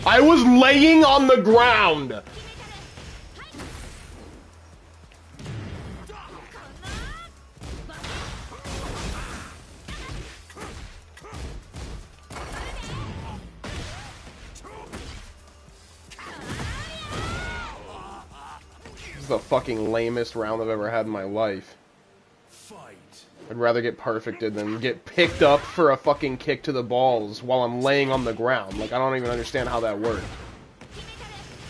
I was laying on the ground! This is the fucking lamest round I've ever had in my life. I'd rather get perfected than get picked up for a fucking kick to the balls while I'm laying on the ground. Like, I don't even understand how that worked.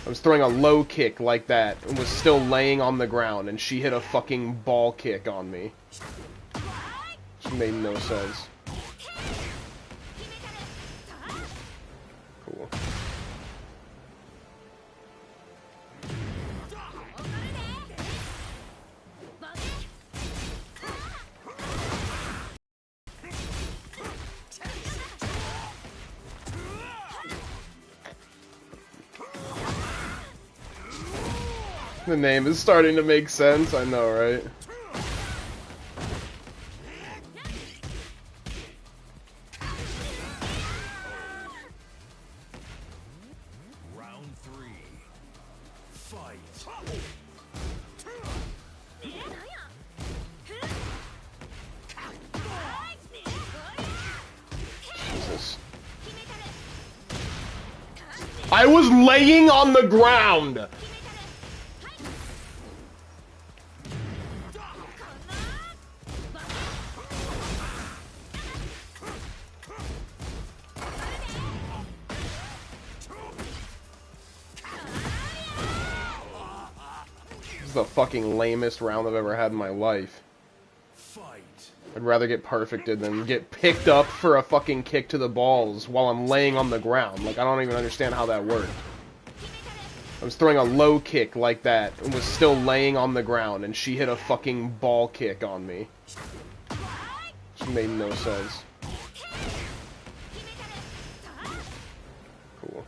I was throwing a low kick like that and was still laying on the ground, and she hit a fucking ball kick on me. Which made no sense. Cool. The name is starting to make sense, I know, right? Round 3. Fight. Jesus. I was laying on the ground! This is the fucking lamest round I've ever had in my life. I'd rather get perfected than get picked up for a fucking kick to the balls while I'm laying on the ground. Like, I don't even understand how that worked. I was throwing a low kick like that and was still laying on the ground, and she hit a fucking ball kick on me. Which made no sense. Cool.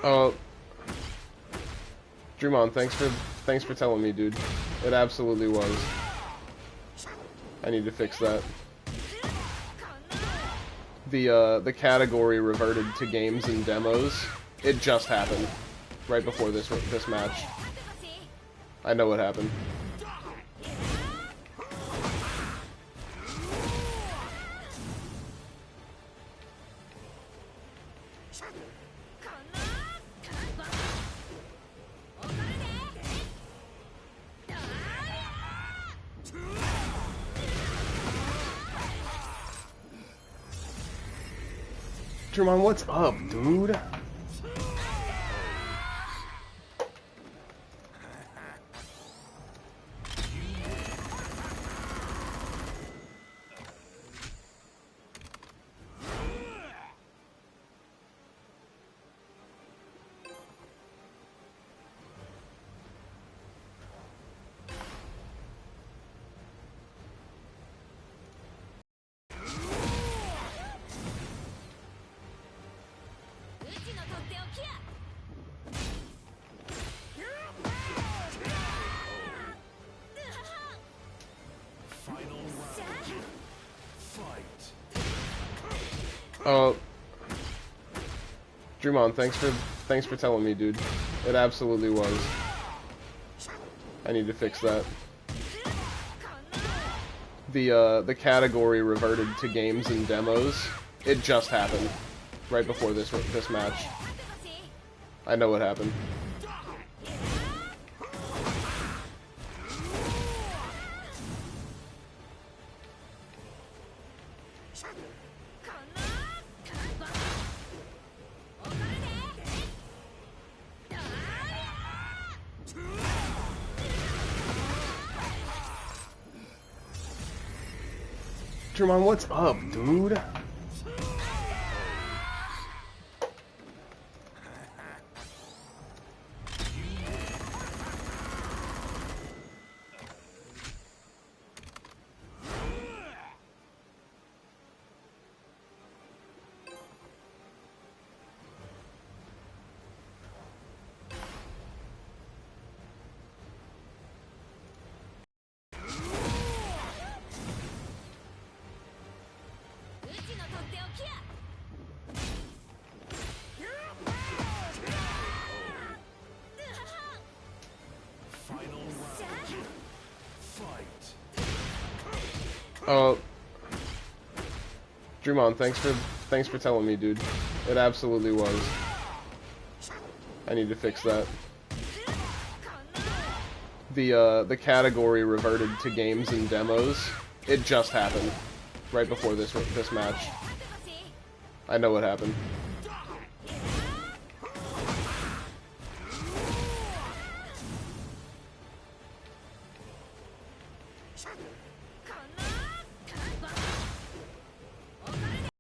Oh, Drumon, thanks for telling me, dude. It absolutely was. I need to fix that. The category reverted to games and demos. It just happened right before this match. I know what happened. Drumon, what's up, dude? Oh, Drumon, thanks for telling me, dude. It absolutely was. I need to fix that. The category reverted to games and demos. It just happened right before this match. I know what happened. Drumon, what's up, dude? Final round. Fight. Oh, Drumon, thanks for telling me, dude. It absolutely was. I need to fix that. The category reverted to games and demos. It just happened right before this match. I know what happened.